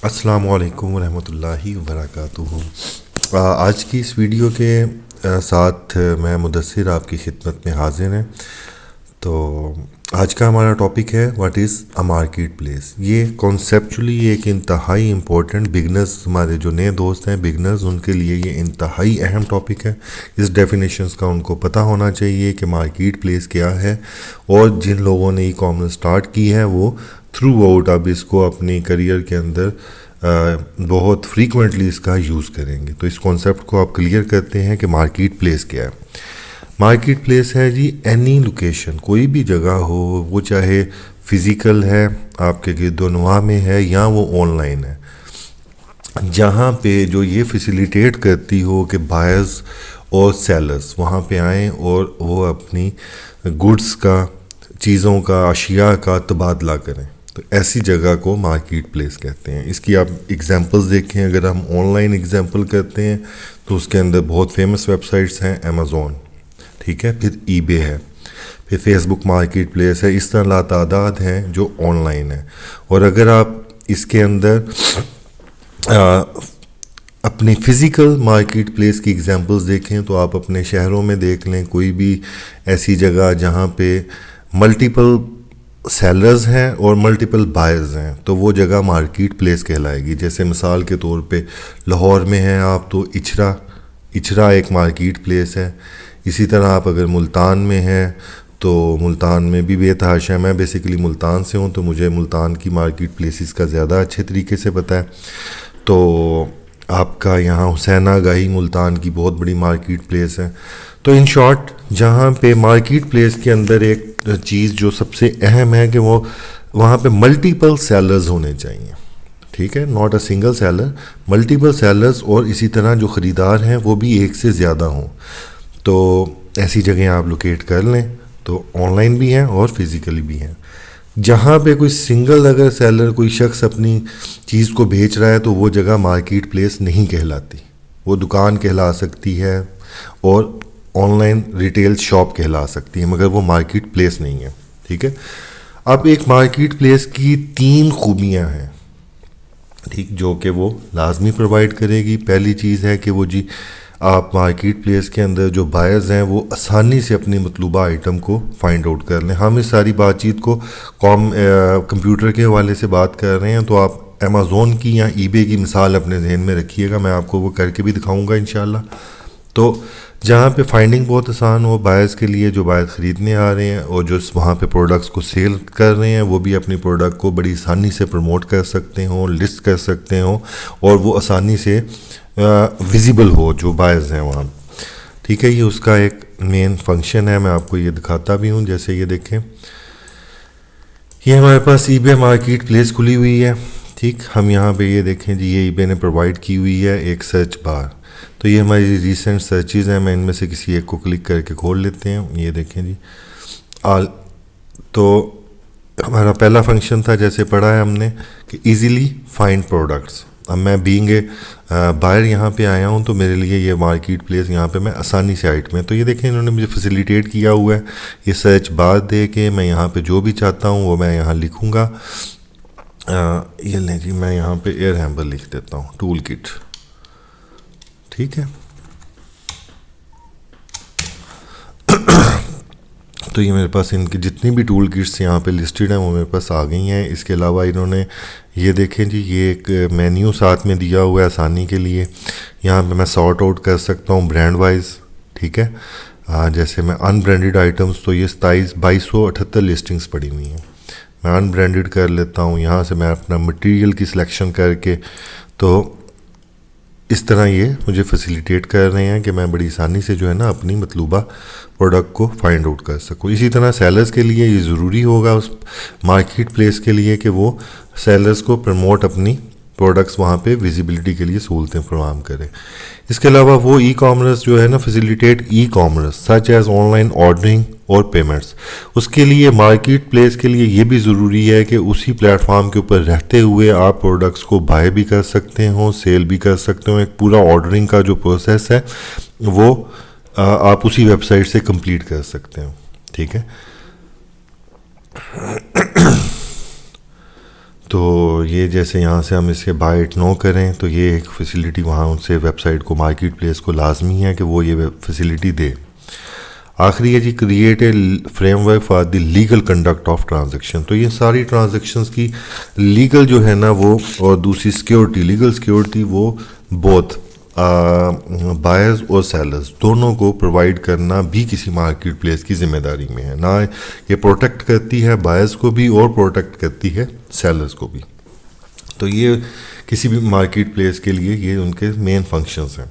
السلام علیکم ورحمۃ اللہ وبرکاتہ۔ آج کی اس ویڈیو کے ساتھ میں مدثر آپ کی خدمت میں حاضر ہیں۔ تو آج کا ہمارا ٹاپک ہے what is a market place. یہ کانسیپچولی ایک انتہائی امپورٹنٹ بگنرز، ہمارے جو نئے دوست ہیں بگنرز، ان کے لیے یہ انتہائی اہم ٹاپک ہے۔ اس ڈیفینیشنز کا ان کو پتہ ہونا چاہیے کہ مارکیٹ پلیس کیا ہے، اور جن لوگوں نے ای کامرس سٹارٹ کی ہے وہ تھرو آؤٹ اب اس کو اپنی کریئر کے اندر بہت فریکوینٹلی اس کا یوز کریں گے۔ تو اس کانسیپٹ کو آپ کلیئر کرتے ہیں کہ مارکیٹ پلیس کیا ہے۔ مارکیٹ پلیس ہے جی اینی لوکیشن، کوئی بھی جگہ ہو، وہ چاہے فزیکل ہے، آپ کے گرد و نواح میں ہے، یا وہ آن لائن ہے، جہاں پہ جو یہ فیسیلیٹیٹ کرتی ہو کہ بائرز اور سیلرز وہاں پہ آئیں اور وہ اپنی گڈس کا، چیزوں کا، اشیاء کا تبادلہ کریں، تو ایسی جگہ کو مارکیٹ پلیس کہتے ہیں۔ اس کی آپ ایگزامپلز دیکھیں، اگر ہم آن لائن ایگزامپل کرتے ہیں تو اس کے اندر بہت فیمس ویب سائٹس ہیں، امیزون، ٹھیک ہے، پھر ای بے ہے، پھر فیس بک مارکیٹ پلیس ہے، اس طرح لاتعداد ہیں جو آن لائن ہیں۔ اور اگر آپ اس کے اندر اپنی فزیکل مارکیٹ پلیس کی ایگزامپلز دیکھیں تو آپ اپنے شہروں میں دیکھ لیں، کوئی بھی ایسی جگہ جہاں پہ ملٹیپل سیلرز ہیں اور ملٹیپل بائرز ہیں، تو وہ جگہ مارکیٹ پلیس کہلائے گی۔ جیسے مثال کے طور پہ لاہور میں ہیں آپ تو اچھرا ایک مارکیٹ پلیس ہے۔ اسی طرح آپ اگر ملتان میں ہیں تو ملتان میں بھی بے تحاشا ہے۔ میں بیسیکلی ملتان سے ہوں تو مجھے ملتان کی مارکیٹ پلیسز کا زیادہ اچھے طریقے سے پتہ ہے۔ تو آپ کا یہاں حسین آگاہی ملتان کی بہت بڑی مارکیٹ پلیس ہے۔ تو ان شارٹ جہاں پہ مارکیٹ پلیس کے اندر ایک چیز جو سب سے اہم ہے کہ وہ وہاں پہ ملٹیپل سیلرز ہونے چاہیے، ٹھیک ہے، not a single seller, multiple sellers, اور اسی طرح جو خریدار ہیں وہ بھی ایک سے زیادہ ہوں۔ تو ایسی جگہیں آپ لوکیٹ کر لیں، تو آن لائن بھی ہیں اور فزیکلی بھی ہیں۔ جہاں پہ کوئی سنگل اگر سیلر، کوئی شخص اپنی چیز کو بیچ رہا ہے تو وہ جگہ مارکیٹ پلیس نہیں کہلاتی، وہ دکان کہلا سکتی ہے اور آن لائن ریٹیل شاپ کہلا سکتی ہے، مگر وہ مارکیٹ پلیس نہیں ہے، ٹھیک ہے۔ اب ایک مارکیٹ پلیس کی 3 خوبیاں ہیں، ٹھیک، جو کہ وہ لازمی پرووائڈ کرے گی۔ پہلی چیز ہے کہ وہ جی آپ مارکیٹ پلیس کے اندر جو بائرز ہیں وہ آسانی سے اپنی مطلوبہ آئٹم کو فائنڈ آؤٹ کر لیں۔ ہم اس ساری بات چیت کو کمپیوٹر کے حوالے سے بات کر رہے ہیں، تو آپ امیزون کی یا ای بے کی مثال اپنے ذہن میں رکھیے گا، میں آپ کو وہ کر کے بھی دکھاؤں گا انشاءاللہ۔ تو جہاں پہ فائنڈنگ بہت آسان ہو بائرز کے لیے، جو بائرز خریدنے آ رہے ہیں اور جو وہاں پہ پروڈکٹس کو سیل کر رہے ہیں، وہ بھی اپنی پروڈکٹ کو بڑی آسانی سے پروموٹ کر سکتے ہوں، لسٹ کر سکتے ہوں، اور وہ آسانی سے ویزیبل ہو جو بائرز ہیں وہاں، ٹھیک ہے۔ یہ اس کا ایک مین فنکشن ہے، میں آپ کو یہ دکھاتا بھی ہوں۔ جیسے یہ دیکھیں، یہ ہمارے پاس ای بے مارکیٹ پلیس کھلی ہوئی ہے، ٹھیک، ہم یہاں پہ یہ دیکھیں جی، یہ ای بے نے پرووائڈ کی ہوئی ہے ایک سرچ بار۔ تو یہ ہماری ریسنٹ سرچز ہیں، میں ان میں سے کسی ایک کو کلک کر کے کھول لیتے ہیں۔ یہ دیکھیں جی، تو ہمارا پہلا فنکشن تھا، جیسے پڑھا ہے ہم نے، کہ ایزیلی فائنڈ پروڈکٹس۔ اب میں بینگ اے بائر یہاں پہ آیا ہوں تو میرے لیے یہ مارکیٹ پلیس یہاں پہ میں آسانی سے آئٹمیں، تو یہ دیکھیں انہوں نے مجھے فیسیلیٹیٹ کیا ہوا ہے، یہ سرچ بار دے کے میں یہاں پہ جو بھی چاہتا ہوں وہ میں یہاں لکھوں گا۔ یہ لیں جی، میں یہاں پہ ایئر ہیمبر لکھ دیتا ہوں، ٹول کٹ، ٹھیک ہے۔ تو یہ میرے پاس ان کی جتنی بھی ٹول کٹس یہاں پہ لسٹڈ ہیں وہ میرے پاس آ گئی ہیں۔ اس کے علاوہ انہوں نے یہ دیکھیں جی، یہ ایک مینیو ساتھ میں دیا ہوا ہے آسانی کے لیے، یہاں پہ میں سارٹ آؤٹ کر سکتا ہوں برانڈ وائز، ٹھیک ہے۔ جیسے میں ان برانڈڈ آئٹمس، تو یہ 2278 لسٹنگز پڑی ہوئی ہیں، میں ان برانڈڈ کر لیتا ہوں، یہاں سے میں اپنا مٹیریل کی سلیکشن کر کے، تو اس طرح یہ مجھے فیسیلیٹیٹ کر رہے ہیں کہ میں بڑی آسانی سے جو ہے نا اپنی مطلوبہ پروڈکٹ کو فائنڈ آؤٹ کر سکوں۔ اسی طرح سیلرز کے لیے یہ ضروری ہوگا اس مارکیٹ پلیس کے لیے کہ وہ سیلرز کو پروموٹ اپنی پروڈکٹس وہاں پہ ویزیبلٹی کے لیے سہولتیں فراہم کریں۔ اس کے علاوہ وہ ای کامرس جو ہے نا facilitate e commerce such as on line ordering اور پیمنٹس، اس کے لیے مارکیٹ پلیس کے لیے یہ بھی ضروری ہے کہ اسی پلیٹ فارم کے اوپر رہتے ہوئے آپ پروڈکٹس کو بائی بھی کر سکتے ہوں، سیل بھی کر سکتے ہوں۔ ایک پورا آرڈرنگ کا جو پروسیس ہے وہ آپ اسی ویب سائٹ سے کمپلیٹ کر سکتے ہوں، ٹھیک ہے۔ تو یہ جیسے یہاں سے ہم اس کے بائی اٹ نو کریں تو یہ ایک فیسیلیٹی وہاں ان سے ویب سائٹ کو مارکیٹ پلیس کو لازمی ہے کہ وہ یہ فیسیلیٹی دے. آخری ہے جی create a framework for the legal conduct of transaction. تو یہ ساری ٹرانزیکشنز کی لیگل جو ہے نا وہ اور دوسری سیکیورٹی لیگل سیکیورٹی وہ بوتھ بائرز اور سیلرز دونوں کو پرووائڈ کرنا بھی کسی مارکیٹ پلیس کی ذمہ داری میں ہے. نہ یہ پروٹیکٹ کرتی ہے بائرز کو بھی اور پروٹیکٹ کرتی ہے سیلرز کو بھی. تو یہ کسی بھی مارکیٹ پلیس کے لیے یہ ان کے مین فنکشنز ہیں.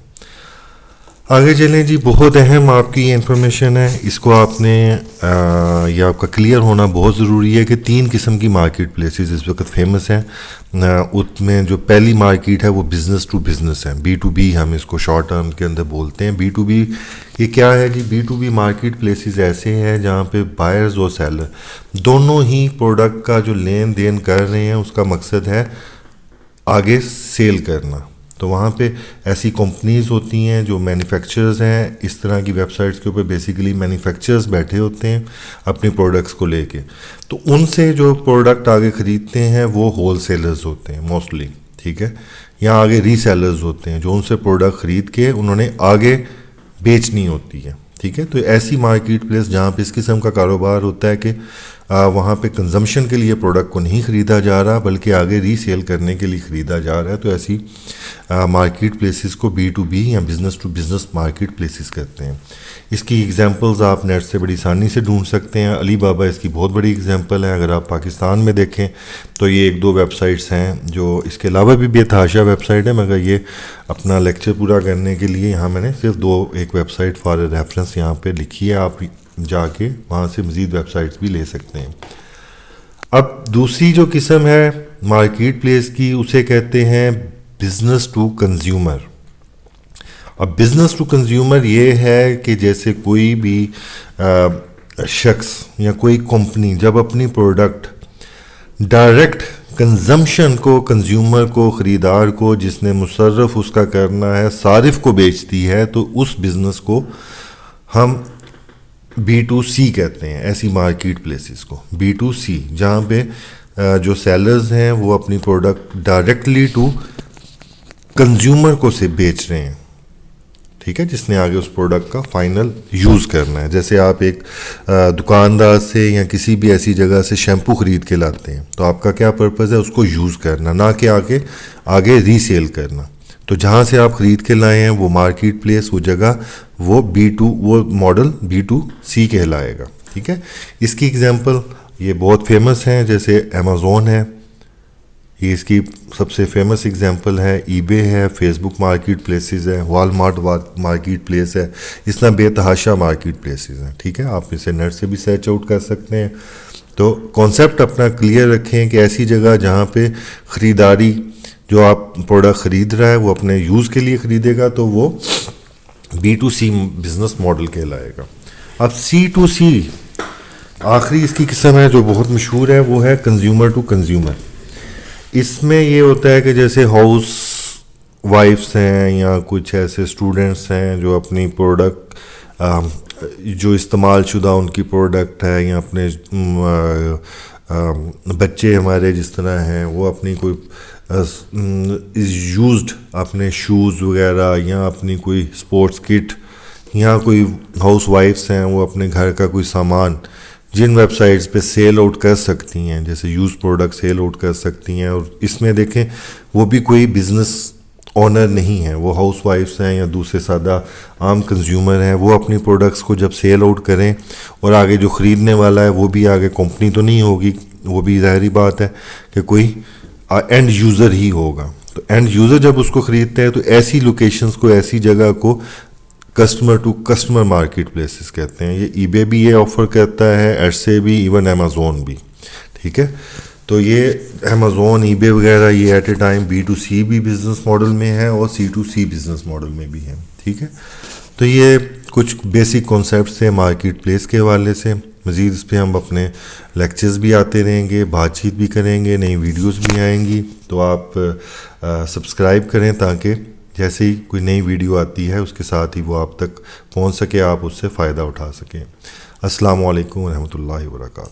آگے چلیں جی. بہت اہم آپ کی یہ انفارمیشن ہے, اس کو آپ نے یہ آپ کا کلیئر ہونا بہت ضروری ہے کہ 3 قسم کی مارکیٹ پلیسز اس وقت فیمس ہیں. اس میں جو پہلی مارکیٹ ہے وہ بزنس ٹو بزنس ہے, B2B ہم اس کو شارٹ ٹرم کے اندر بولتے ہیں. B2B یہ کیا ہے جی؟ B2B مارکیٹ پلیسز ایسے ہیں جہاں پہ بائرز اور سیلر دونوں ہی پروڈکٹ کا جو لین دین کر رہے ہیں اس کا مقصد ہے آگے سیل کرنا. تو وہاں پہ ایسی کمپنیز ہوتی ہیں جو مینوفیکچررز ہیں, اس طرح کی ویب سائٹس کے اوپر بیسیکلی مینوفیکچررز بیٹھے ہوتے ہیں اپنی پروڈکٹس کو لے کے. تو ان سے جو پروڈکٹ آگے خریدتے ہیں وہ ہول سیلرز ہوتے ہیں موسٹلی, ٹھیک ہے, یا آگے ری سیلرز ہوتے ہیں جو ان سے پروڈکٹ خرید کے انہوں نے آگے بیچنی ہوتی ہے, ٹھیک ہے. تو ایسی مارکیٹ پلیس جہاں پہ اس قسم کا کاروبار ہوتا ہے کہ وہاں پہ کنزمپشن کے لیے پروڈکٹ کو نہیں خریدا جا رہا بلکہ آگے ری سیل کرنے کے لیے خریدا جا رہا ہے, تو ایسی مارکیٹ پلیسز کو B2B یا business to business market places کہتے ہیں. اس کی ایگزامپلز آپ نیٹ سے بڑی آسانی سے ڈھونڈ سکتے ہیں. علی بابا اس کی بہت بڑی ایگزامپل ہے. اگر آپ پاکستان میں دیکھیں تو یہ 1-2 ویب سائٹس ہیں جو اس کے علاوہ بھی بے تحاشا ویب سائٹ ہے, مگر یہ اپنا لیکچر پورا کرنے کے لیے یہاں میں نے صرف 1 ویب سائٹ فار ریفرنس یہاں پہ لکھی ہے. آپ جا کے وہاں سے مزید ویب سائٹس بھی لے سکتے ہیں. اب دوسری جو قسم ہے مارکیٹ پلیس کی اسے کہتے ہیں بزنس ٹو کنزیومر. اب بزنس ٹو کنزیومر یہ ہے کہ جیسے کوئی بھی شخص یا کوئی کمپنی جب اپنی پروڈکٹ ڈائریکٹ کنزمپشن کو کنزیومر کو خریدار کو جس نے مصرف اس کا کرنا ہے صارف کو بیچتی ہے تو اس بزنس کو ہم B2C کہتے ہیں. ایسی مارکیٹ پلیسز کو B2C جہاں پہ جو سیلرز ہیں وہ اپنی پروڈکٹ ڈائریکٹلی ٹو کنزیومر کو سے بیچ رہے ہیں, ٹھیک ہے, جس نے آگے اس پروڈکٹ کا فائنل یوز کرنا ہے. جیسے آپ ایک دکاندار سے یا کسی بھی ایسی جگہ سے شیمپو خرید کے لاتے ہیں تو آپ کا کیا پرپز ہے, اس کو یوز کرنا, نہ کہ آگے ری سیل کرنا. تو جہاں سے آپ خرید کے لائے ہیں وہ مارکیٹ پلیس وہ جگہ وہ وہ ماڈل B2C کہلائے گا, ٹھیک ہے. اس کی ایگزامپل یہ بہت فیمس ہیں, جیسے امیزون ہے, یہ اس کی سب سے فیمس ایگزامپل ہے. ای بے ہے, فیس بک مارکیٹ پلیسز ہے, وال مارٹ مارکیٹ پلیس ہے. اس طرح بے تحاشا مارکیٹ پلیسز ہیں, ٹھیک ہے. آپ اسے نیٹ سے بھی سرچ آؤٹ کر سکتے ہیں. تو کانسیپٹ اپنا کلیئر رکھیں کہ ایسی جگہ جہاں پہ خریداری جو آپ پروڈکٹ خرید رہا ہے وہ اپنے یوز کے لیے خریدے گا تو وہ B2C بزنس ماڈل کہلائے گا. اب C2C آخری اس کی قسم ہے جو بہت مشہور ہے, وہ ہے کنزیومر ٹو کنزیومر. اس میں یہ ہوتا ہے کہ جیسے ہاؤس وائفس ہیں یا کچھ ایسے اسٹوڈنٹس ہیں جو اپنی پروڈکٹ جو استعمال شدہ ان کی پروڈکٹ ہے یا اپنے بچے ہمارے جس طرح ہیں وہ اپنی کوئی یوزڈ اپنے شوز وغیرہ یا اپنی کوئی سپورٹس کٹ یا کوئی ہاؤس وائفس ہیں وہ اپنے گھر کا کوئی سامان جن ویب سائٹس پہ سیل آؤٹ کر سکتی ہیں, جیسے یوز پروڈکٹ سیل آؤٹ کر سکتی ہیں. اور اس میں دیکھیں وہ بھی کوئی بزنس اونر نہیں ہے, وہ ہاؤس وائفس ہیں یا دوسرے سادہ عام کنزیومر ہیں, وہ اپنی پروڈکٹس کو جب سیل آؤٹ کریں اور آگے جو خریدنے والا ہے وہ بھی آگے کمپنی تو نہیں ہوگی, وہ بھی ظاہری بات ہے کہ کوئی اینڈ یوزر ہی ہوگا. تو اینڈ یوزر جب اس کو خریدتے ہیں تو ایسی لوکیشنز کو ایسی جگہ کو customer to customer market places کہتے ہیں. یہ ای بے بھی یہ آفر کرتا ہے, ایڈ سے بھی, ایون امیزون بھی, ٹھیک ہے. تو یہ امیزون ای بے وغیرہ یہ ایٹ اے ٹائم B2C بھی بزنس ماڈل میں ہے اور C2C بزنس ماڈل میں بھی ہے, ٹھیک ہے. تو یہ کچھ بیسک کانسیپٹس ہیں مارکیٹ پلیس کے حوالے سے. مزید اس پہ ہم اپنے لیکچرز بھی آتے رہیں گے, بات چیت بھی کریں گے, نئی ویڈیوز بھی آئیں گی. تو آپ سبسکرائب کریں تاکہ جیسے ہی کوئی نئی ویڈیو آتی ہے اس کے ساتھ ہی وہ آپ تک پہنچ سکے, آپ اس سے فائدہ اٹھا سکیں. السلام علیکم ورحمۃ اللہ وبرکاتہ.